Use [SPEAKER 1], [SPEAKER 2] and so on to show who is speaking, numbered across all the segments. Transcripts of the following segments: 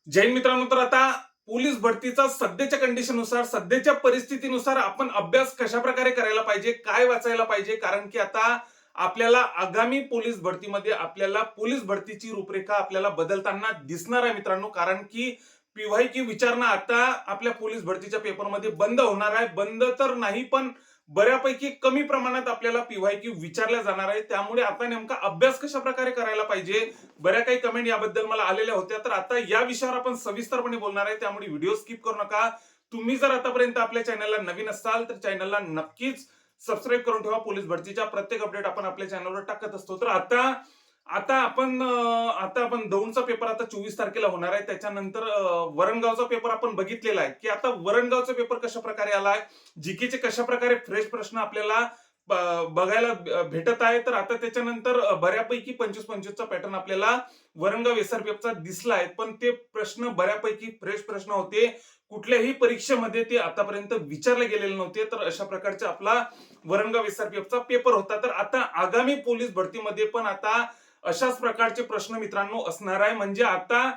[SPEAKER 1] जय हिंद मित्रांनो. तर आता पोलीस भरतीचा सध्याच्या कंडिशननुसार, सध्याच्या परिस्थितीनुसार आपण अभ्यास कशा प्रकारे करायला पाहिजे, काय वाचायला पाहिजे, कारण की आता आपल्याला आगामी पोलीस भरतीमध्ये आपल्याला पोलीस भरतीची रूपरेखा आपल्याला बदलताना दिसणार आहे मित्रांनो. कारण की पीवायक्यू विचारणा आता आपल्या पोलीस भरतीच्या पेपरमध्ये बंद होणार आहे. बंद तर नाही, पण बऱ्यापैकी कमी प्रमाणात आपल्याला पीवायक्यू विचारल्या जाणार आहे. त्यामुळे आता नेमका अभ्यास कशा प्रकारे करायला पाहिजे, बऱ्या काही कमेंट याबद्दल मला आलेल्या होत्या. तर आता या विषयावर आपण सविस्तरपणे बोलणार आहे, त्यामुळे व्हिडिओ स्किप करू नका. तुम्ही जर आतापर्यंत आपल्या चॅनलला नवीन असाल तर चॅनलला नक्कीच सबस्क्राईब करून ठेवा. पोलीस भरतीच्या प्रत्येक अपडेट आपण आपल्या चॅनलवर टाकत असतो. तर आता आता आपण आता आपण दौंडचा पेपर आता 24 तारखेला होणार आहे. त्याच्यानंतर वरणगावचा पेपर आपण बघितलेला आहे, की आता वरणगावचा पेपर कशा प्रकारे आलाय, जीकेचे कशा प्रकारे फ्रेश प्रश्न आपल्याला बघायला भेटत आहे. तर आता त्याच्यानंतर बऱ्यापैकी 25-25 चा पॅटर्न आपल्याला वरणगाव एसआरपीएफचा दिसला आहे. पण ते प्रश्न बऱ्यापैकी फ्रेश प्रश्न होते. कुठल्याही परीक्षेमध्ये ते आतापर्यंत विचारले गेलेले नव्हते. तर अशा प्रकारचा आपला वरणगाव एसआरपीएफचा पेपर होता. तर आता आगामी पोलीस भरतीमध्ये पण आता अशाच प्रकारचे प्रश्न मित्रांनो असणार आहे. म्हणजे आता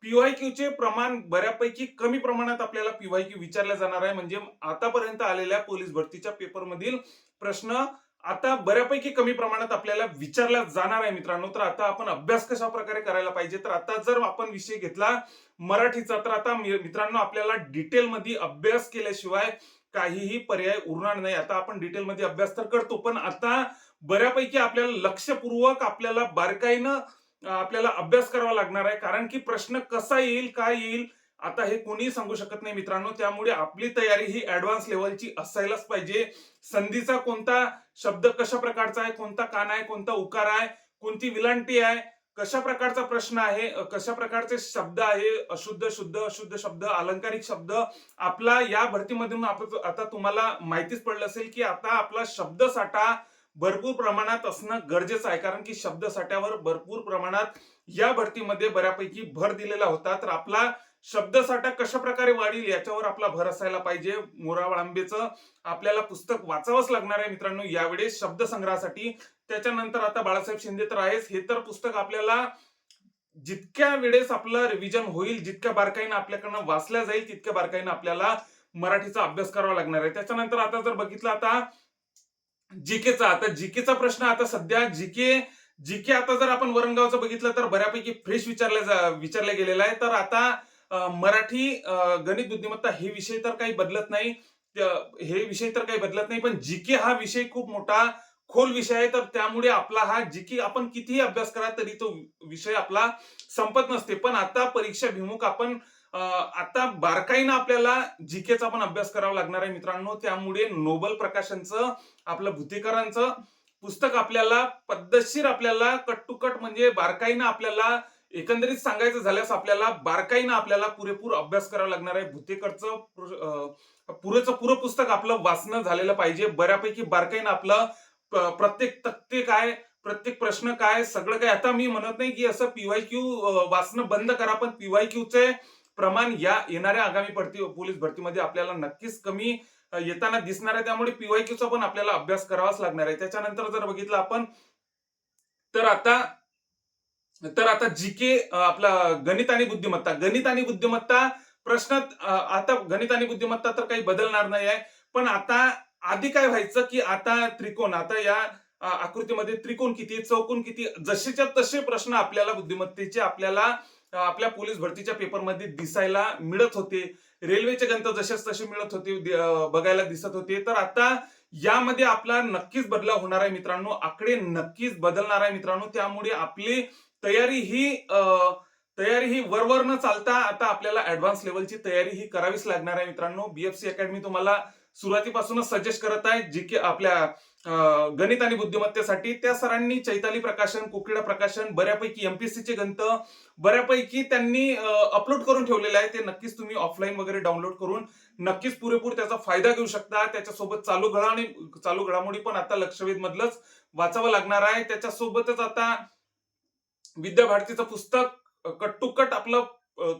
[SPEAKER 1] पीवायक्यूचे प्रमाण बऱ्यापैकी कमी प्रमाणात आपल्याला पीवायक्यू विचारले जाणार आहे. म्हणजे आतापर्यंत आलेल्या पोलीस भरतीच्या पेपरमधील प्रश्न आता बऱ्यापैकी कमी प्रमाणात आपल्याला विचारला जाणार आहे मित्रांनो. तर आता आपण अभ्यास कशा प्रकारे करायला पाहिजे, तर आता जर आपण विषय घेतला मराठीचा, तर आता मित्रांनो आपल्याला डिटेलमध्ये अभ्यास केल्याशिवाय काहीही पर्याय उरणार नाही. आता आपण डिटेलमध्ये अभ्यास तर करतो, पण आता बऱ्यापैकी आपल्याला लक्षपूर्वक आपल्याला बारकाईनं आपल्याला अभ्यास करावा लागणार आहे. कारण की प्रश्न कसा येईल, काय येईल, आता हे कोणीही सांगू शकत नाही मित्रांनो. त्यामुळे आपली तयारी ही ऍडव्हान्स लेवलची असायलाच पाहिजे. संधीचा कोणता शब्द कशा प्रकारचा आहे, कोणता काना आहे, कोणता उकार आहे, कोणती विलांटी आहे, कशा प्रकारचा प्रश्न आहे, कशा प्रकारचे शब्द आहे, अशुद्ध शुद्ध अशुद्ध शब्द, अलंकारिक शब्द. आपला या भरतीमधून आता तुम्हाला माहितीच पडलं असेल की आता आपला शब्दसाठा भरपूर प्रमाणात असणं गरजेचं आहे. कारण की शब्दसाठ्यावर भरपूर प्रमाणात या भरतीमध्ये बऱ्यापैकी भर दिलेला होता. तर आपला शब्दसाठा कशा प्रकारे वाढील याच्यावर आपला भर असायला पाहिजे. मोराळ आंबेचं आपल्याला पुस्तक वाचावंच लागणार आहे मित्रांनो यावेळेस शब्दसंग्रहासाठी. त्याच्यानंतर आता बाळासाहेब शिंदे तर आहेच. हे तर पुस्तक आपल्याला जितक्या वेळेस आपलं रिव्हिजन होईल, जितक्या बारकाईनं आपल्याकडनं वाचल्या जाईल, तितक्या बारकाईनं आपल्याला मराठीचा अभ्यास करावा लागणार आहे. त्याच्यानंतर आता जर बघितलं आता जीकेचा, आता जीकेचा प्रश्न आता सध्या जीके जीके आता जर आपण वरणगावचं बघितलं तर बऱ्यापैकी फ्रेश विचारला गेलेला आहे. तर आता मराठी गणित बुद्धिमत्ता हे विषय तर काही बदलत नाही. हे विषय तर काही बदलत नाही, पण जीके हा विषय खूप मोठा खोल विषय आहे. तर त्यामुळे आपला हा जीके आपण कितीही अभ्यास करा तरी तो विषय आपला संपत नसते. पण आता परीक्षा भिमुख आपण आता बारकाईनं आपल्याला जीकेचा पण अभ्यास करावा लागणार आहे मित्रांनो. त्यामुळे नोबल प्रकाशनचं आपलं भुतेकरांचं पुस्तक आपल्याला पद्धतशीर आपल्याला कट टू कट म्हणजे बारकाईनं आपल्याला एकंदरीत सांगायचं झाल्यास आपल्याला बारकाईनं आपल्याला पुरेपूर अभ्यास करावा लागणार आहे. भुतेकरचं पुरेचं पुरं पुस्तक आपलं वाचणं झालेलं पाहिजे. बऱ्यापैकी बारकाईनं आपलं प्रत्येक तक्ते काय, प्रत्येक प्रश्न काय, सगळं काय. आता मी म्हणत नाही की असं पीवायक्यू वाचणं बंद करा, पण पीवायक्यूचे प्रमाण या येणाऱ्या आगामी पोलीस भरतीमध्ये आपल्याला नक्कीच कमी येताना दिसणार आहे. त्यामुळे पीवायक्यूचा पण आपल्याला अभ्यास करावाच लागणार आहे. त्याच्यानंतर जर बघितलं आपण तर आता जीके आपला गणित आणि बुद्धिमत्ता प्रश्न आता गणित आणि बुद्धिमत्ता तर काही बदलणार नाही आहे. पण आता आधी काय व्हायचं की आता त्रिकोण, आता या आकृतीमध्ये त्रिकोण किती, चौकोन किती, जसेच्या तसे प्रश्न आपल्याला बुद्धिमत्तेचे आपल्याला आपल्या पोलीस भरतीच्या पेपरमध्ये दिसायला मिळत होते. रेल्वेचे गणित जसेच तसे मिळत होते, बघायला दिसत होते. तर आता यामध्ये आपला नक्कीच बदलाव होणार आहे मित्रांनो. आकडे नक्कीच बदलणार आहे मित्रांनो. त्यामुळे आपली तयारी ही तयारी ही वरवर न चालता आता आपल्याला ऍडव्हान्स लेवलची तयारी ही करावीच लागणार आहे मित्रांनो. बीएफसी अकॅडमी तुम्हाला सुरुवातीपासूनच सजेस्ट करत आहे जी की आपल्या गणित आणि बुद्धिमत्तेसाठी. त्या सरांनी चैताली प्रकाशन, कोकिळा प्रकाशन, बऱ्यापैकी एमपीएससीचे ग्रंथ बऱ्यापैकी त्यांनी अपलोड करून ठेवलेले आहे. ते नक्कीच तुम्ही ऑफलाईन वगैरे डाउनलोड करून नक्कीच पुरेपूर त्याचा फायदा घेऊ शकता. त्याच्यासोबत चालू घडामोडी पण आता लक्षवेध मधलंच वाचावं लागणार आहे. त्याच्यासोबतच आता विद्याभारतीचं पुस्तक कट टू कट आपलं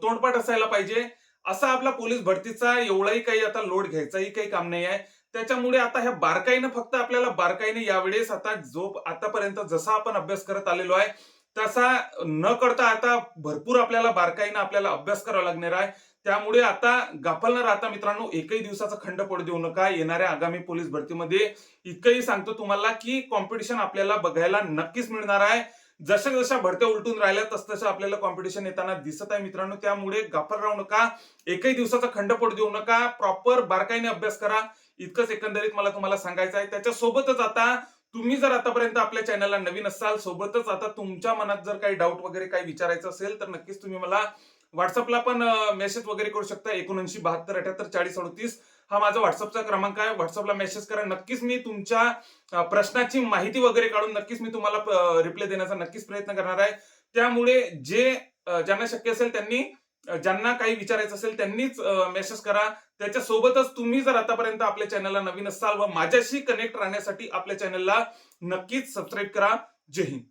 [SPEAKER 1] तोंडपाठ असायला पाहिजे. असा आपला पोलीस भरतीचा एवढाही काही आता लोड घ्यायचाही काही काम नाही आहे. त्याच्यामुळे आता ह्या बारकाईनं फक्त आपल्याला बारकाईने यावेळेस आता जो आतापर्यंत जसा आपण अभ्यास करत आलेलो आहे तसा न करता आता भरपूर आपल्याला बारकाईनं आपल्याला अभ्यास करावा लागणार आहे. त्यामुळे आता गाफल न राहता मित्रांनो, एकही दिवसाचा खंड पडू देऊ नका. येणाऱ्या आगामी पोलीस भरतीमध्ये इतकंही सांगतो तुम्हाला की कॉम्पिटिशन आपल्याला बघायला नक्कीच मिळणार आहे. जशा जशा भरत्या उलटून राहिल्या तसं आपल्याला कॉम्पिटिशन येताना दिसत आहे मित्रांनो. त्यामुळे गाफल राहू नका. एकही दिवसाचा खंड पडू देऊ नका. प्रॉपर बारकाईने अभ्यास करा. इतकंच एकंदरीत मला तुम्हाला सांगायचं आहे. त्याच्यासोबतच आता तुम्ही जर आतापर्यंत आपल्या चॅनलला नवीन असाल, सोबतच आता तुमच्या मनात जर काही डाऊट वगैरे काही विचारायचं असेल तर नक्कीच तुम्ही मला व्हॉट्सअपला पण मेसेज वगैरे करू शकता. 79 72 78 40 38 हा माझा व्हॉट्सअपचा क्रमांक आहे. व्हॉट्सअपला मेसेज करा. नक्कीच मी तुमच्या प्रश्नाची माहिती वगैरे काढून नक्कीच मी तुम्हाला रिप्लाय देण्याचा नक्कीच प्रयत्न करणार आहे. त्यामुळे ज्यांना शक्य असेल त्यांनी ज्यांना काही विचारायचं असेल त्यांनीच मेसेज करा. त्याच्यासोबतच तुम्ही जर आतापर्यंत आपल्या चॅनलला नवीन असाल व माझ्याशी कनेक्ट राहण्यासाठी आपल्या चॅनलला नक्कीच सबस्क्राईब करा. जय हिंद.